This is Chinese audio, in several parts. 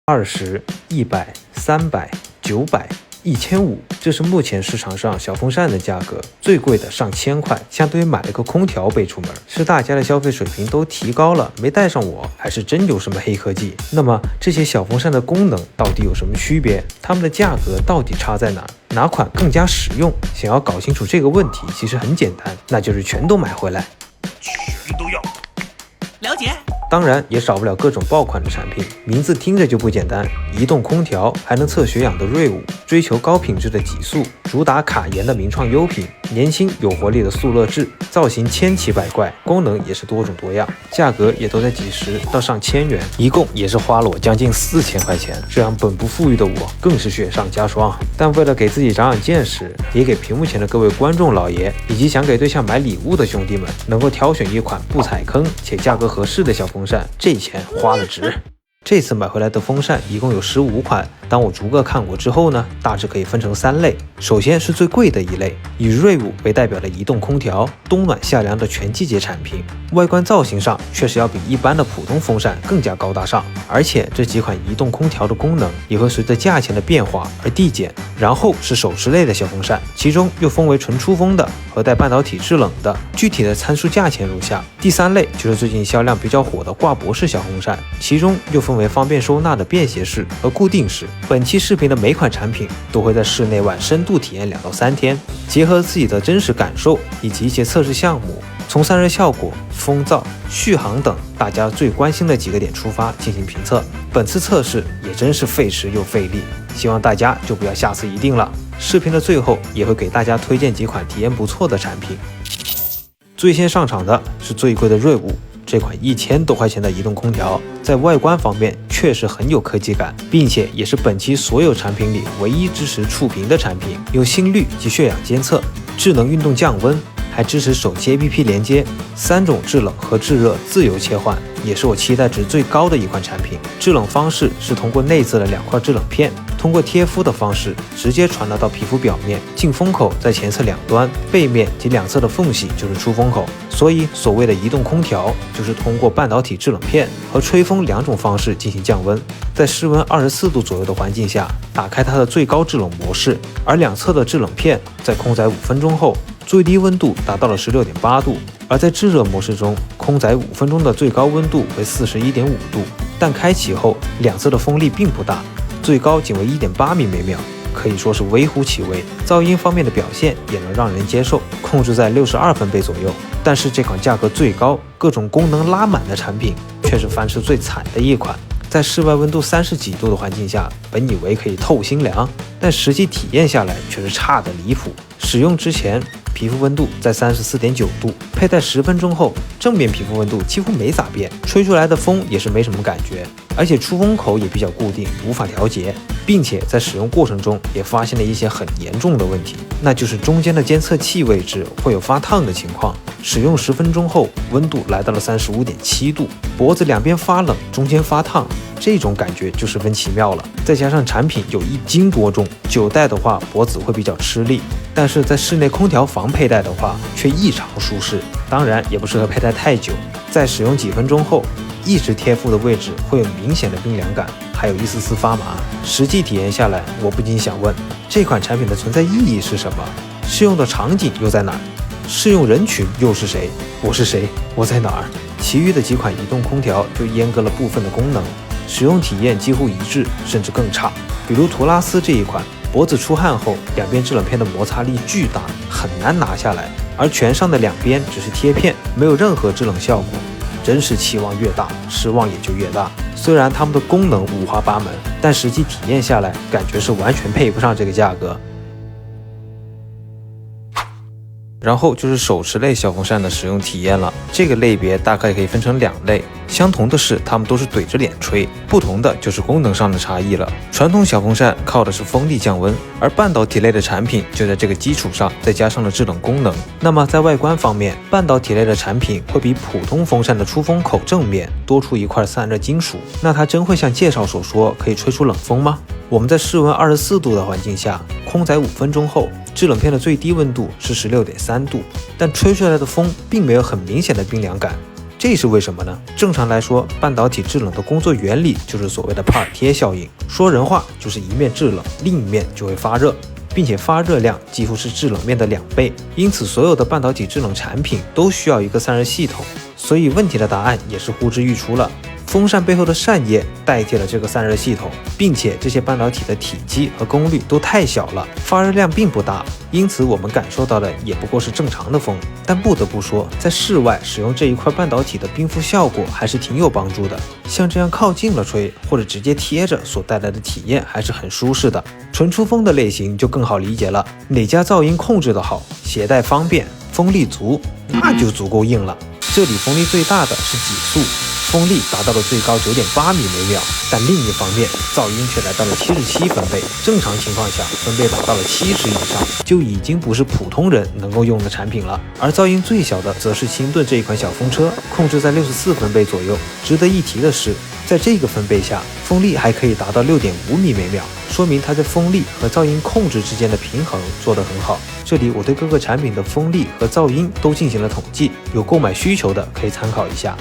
20、100、300、900、1500，这是目前市场上小风扇的价格，最贵的上千块，相当于买了个空调背出门。是大家的消费水平都提高了，没带上我，还是真有什么黑科技？那么这些小风扇的功能到底有什么区别？它们的价格到底差在哪儿？哪款更加实用？想要搞清楚这个问题，其实很简单，那就是全都买回来，全都要了解。当然也少不了各种爆款的产品，名字听着就不简单，移动空调，还能测血氧的瑞舞，追求高品质的极速，主打卡颜的名创优品，年轻有活力的速乐智，造型千奇百怪，功能也是多种多样，价格也都在几十到上千元，一共也是花了我将近4000块钱，这样本不富裕的我更是雪上加霜。但为了给自己长长见识，也给屏幕前的各位观众老爷以及想给对象买礼物的兄弟们，能够挑选一款不踩坑且价格合适的小风扇，这钱花了值。这次买回来的风扇一共有15款，当我逐个看过之后呢，大致可以分成3类。首先是最贵的一类，以瑞舞为代表的移动空调，冬暖夏凉的全季节产品，外观造型上确实要比一般的普通风扇更加高大上，而且这几款移动空调的功能也会随着价钱的变化而递减。然后是手持类的小风扇，其中又分为纯出风的和带半导体制冷的，具体的参数价钱如下。第3类就是最近销量比较火的挂脖式小风扇，其中又分为方便收纳的便携式和固定式。本期视频的每款产品都会在室内外深度体验2到3天，结合自己的真实感受以及一些测试项目，从散热效果、风噪、续航等大家最关心的几个点出发进行评测。本次测试也真是费时又费力，希望大家就不要下次一定了。视频的最后也会给大家推荐几款体验不错的产品。最先上场的是最贵的瑞舞，这款1000多块钱的移动空调，在外观方面确实很有科技感，并且也是本期所有产品里唯一支持触屏的产品，有心率及血氧监测，智能运动降温，还支持手机 APP 连接，3种制冷和制热自由切换，也是我期待值最高的一款产品。制冷方式是通过内置的2块制冷片，通过贴敷的方式直接传达到皮肤表面，进风口在前侧2端，背面及2侧的缝隙就是出风口。所以所谓的移动空调就是通过半导体制冷片和吹风2种方式进行降温，在室温24度左右的环境下打开它的最高制冷模式，而2侧的制冷片在空载5分钟后最低温度达到了16.8度，而在制热模式中，空载5分钟的最高温度为41.5度，但开启后2侧的风力并不大，最高仅为1.8米每秒，可以说是微乎其微。噪音方面的表现也能让人接受，控制在62分贝左右。但是这款价格最高、各种功能拉满的产品，却是翻车最惨的一款。在室外温度30几度的环境下，本以为可以透心凉，但实际体验下来却是差得离谱。使用之前，皮肤温度在34.9度，佩戴10分钟后，正面皮肤温度几乎没咋变，吹出来的风也是没什么感觉，而且出风口也比较固定，无法调节，并且在使用过程中也发现了一些很严重的问题，那就是中间的监测器位置会有发烫的情况。使用10分钟后，温度来到了35.7度，脖子2边发冷，中间发烫，这种感觉就十分奇妙了。再加上产品有1斤多重，久戴的话脖子会比较吃力，但是在室内空调房佩戴的话却异常舒适，当然也不适合佩戴太久。在使用几分钟后，一直贴敷的位置会有明显的冰凉感，还有一丝丝发麻。实际体验下来，我不禁想问，这款产品的存在意义是什么？适用的场景又在哪儿？适用人群又是谁？我是谁？我在哪儿？其余的几款移动空调就阉割了部分的功能，使用体验几乎一致，甚至更差。比如图拉斯这一款，脖子出汗后2边制冷片的摩擦力巨大，很难拿下来，而全上的2边只是贴片，没有任何制冷效果。真是期望越大，失望也就越大。虽然它们的功能五花八门，但实际体验下来，感觉是完全配不上这个价格。然后就是手持类小风扇的使用体验了，这个类别大概可以分成2类，相同的是它们都是怼着脸吹，不同的就是功能上的差异了。传统小风扇靠的是风力降温，而半导体类的产品就在这个基础上再加上了制冷功能。那么在外观方面，半导体类的产品会比普通风扇的出风口正面多出一块散热金属，那它真会像介绍所说可以吹出冷风吗？我们在室温24度的环境下，空载5分钟后，制冷片的最低温度是16.3度，但吹出来的风并没有很明显的冰凉感。这是为什么呢？正常来说，半导体制冷的工作原理就是所谓的帕尔贴效应，说人话就是一面制冷，另一面就会发热，并且发热量几乎是制冷面的2倍。因此，所有的半导体制冷产品都需要一个散热系统。所以问题的答案也是呼之欲出了。风扇背后的扇叶代替了这个散热系统，并且这些半导体的体积和功率都太小了，发热量并不大，因此我们感受到的也不过是正常的风。但不得不说，在室外使用这一块半导体的冰敷效果还是挺有帮助的。像这样靠近了吹，或者直接贴着所带来的体验还是很舒适的。纯出风的类型就更好理解了，哪家噪音控制的好，携带方便，风力足，那就足够硬了。这里风力最大的是几速，风力达到了最高9.8米每秒，但另一方面，噪音却来到了77分贝。正常情况下，分贝达到了70以上，就已经不是普通人能够用的产品了。而噪音最小的，则是清顿这一款小风车，控制在64分贝左右。值得一提的是，在这个分贝下，风力还可以达到6.5米每秒，说明它在风力和噪音控制之间的平衡做得很好。这里我对各个产品的风力和噪音都进行了统计，有购买需求的可以参考一下。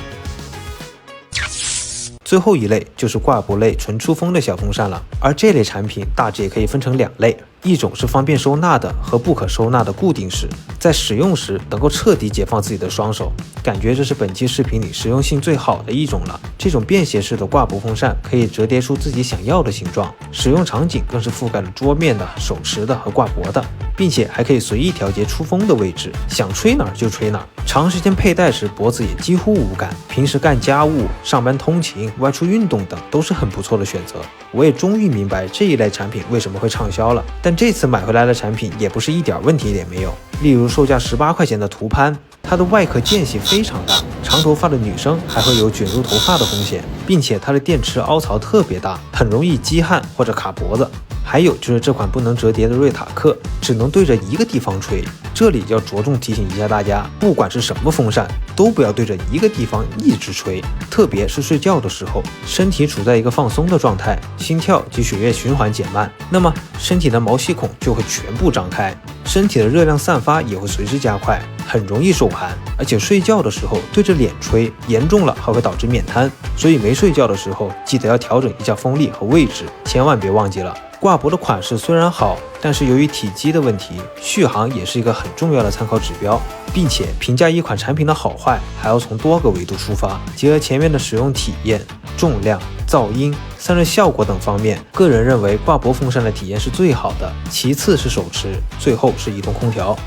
最后一类就是挂脖类纯出风的小风扇了，而这类产品大致也可以分成2类，一种是方便收纳的和不可收纳的固定式，在使用时能够彻底解放自己的双手，感觉这是本期视频里实用性最好的一种了。这种便携式的挂脖风扇可以折叠出自己想要的形状，使用场景更是覆盖了桌面的、手持的和挂脖的，并且还可以随意调节出风的位置，想吹哪儿就吹哪儿。长时间佩戴时脖子也几乎无感，平时干家务、上班通勤、外出运动等都是很不错的选择。我也终于明白这一类产品为什么会畅销了。但这次买回来的产品也不是一点问题也没有，例如售价18块钱的图潘，它的外壳间隙非常大，长头发的女生还会有卷入头发的风险，并且它的电池凹槽特别大，很容易积汗或者卡脖子。还有就是这款不能折叠的瑞塔克，只能对着一个地方吹。这里要着重提醒一下大家，不管是什么风扇，都不要对着一个地方一直吹，特别是睡觉的时候，身体处在一个放松的状态，心跳及血液循环减慢，那么身体的毛细孔就会全部张开，身体的热量散发也会随之加快，很容易受寒。而且睡觉的时候对着脸吹，严重了还会导致面瘫，所以没睡觉的时候记得要调整一下风力和位置，千万别忘记了。挂脖的款式虽然好，但是由于体积的问题，续航也是一个很重要的参考指标，并且评价一款产品的好坏还要从多个维度出发，结合前面的使用体验、重量、噪音、散热效果等方面，个人认为挂脖风扇的体验是最好的，其次是手持，最后是移动空调。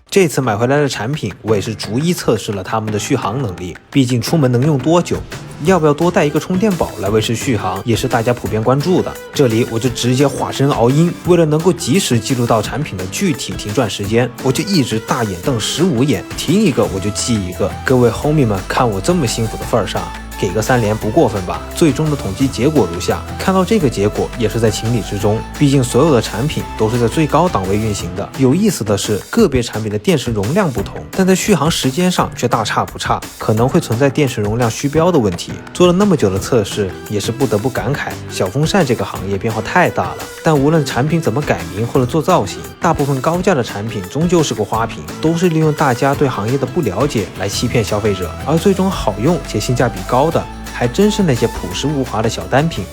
这次买回来的产品，我也是逐一测试了它们的续航能力，毕竟出门能用多久，要不要多带一个充电宝来维持续航，也是大家普遍关注的。这里我就直接化身熬鹰，为了能够及时记录到产品的具体停转时间，我就一直大眼瞪15眼，停一个我就记一个。各位 homie 们，看我这么辛苦的份上，给个3连不过分吧？最终的统计结果如下，看到这个结果也是在情理之中，毕竟所有的产品都是在最高档位运行的。有意思的是，个别产品的电池容量不同，但在续航时间上却大差不差，可能会存在电池容量虚标的问题。做了那么久的测试，也是不得不感慨，小风扇这个行业变化太大了。但无论产品怎么改名或者做造型，大部分高价的产品终究是个花瓶，都是利用大家对行业的不了解来欺骗消费者，而最终好用且性价比高的，还真是那些朴实无华的小单品。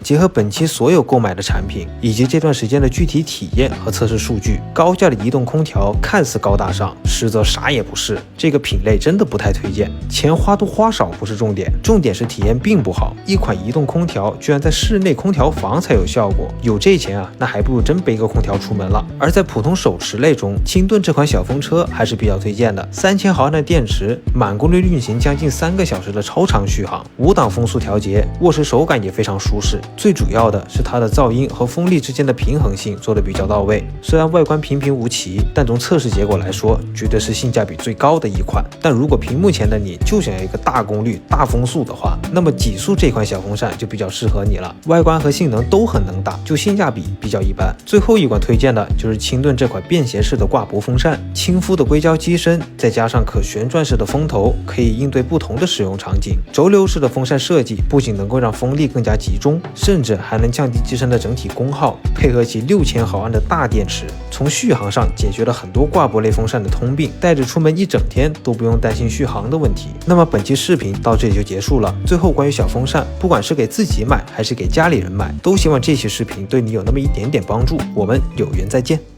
结合本期所有购买的产品，以及这段时间的具体体验和测试数据，高价的移动空调看似高大上，实则啥也不是。这个品类真的不太推荐，钱花多花少不是重点，重点是体验并不好。一款移动空调居然在室内空调房才有效果，有这钱啊，那还不如真背个空调出门了。而在普通手持类中，清顿这款小风车还是比较推荐的。3000毫安的电池，满功率运行将近3个小时的超长续航，5档风速调节，握持手感也非常舒适。最主要的是它的噪音和风力之间的平衡性做得比较到位，虽然外观平平无奇，但从测试结果来说，绝对是性价比最高的一款。但如果屏幕前的你就想要一个大功率、大风速的话，那么极速这款小风扇就比较适合你了，外观和性能都很能打，就性价比比较一般。最后一款推荐的就是清顿这款便携式的挂脖风扇，亲肤的硅胶机身，再加上可旋转式的风头，可以应对不同的使用场景。轴流式的风扇设计不仅能够让风力更加集中，甚至还能降低机身的整体功耗，配合其6000毫安的大电池，从续航上解决了很多挂脖类风扇的通病，带着出门一整天都不用担心续航的问题。那么本期视频到这里就结束了。最后关于小风扇，不管是给自己买还是给家里人买，都希望这期视频对你有那么一点点帮助。我们有缘再见。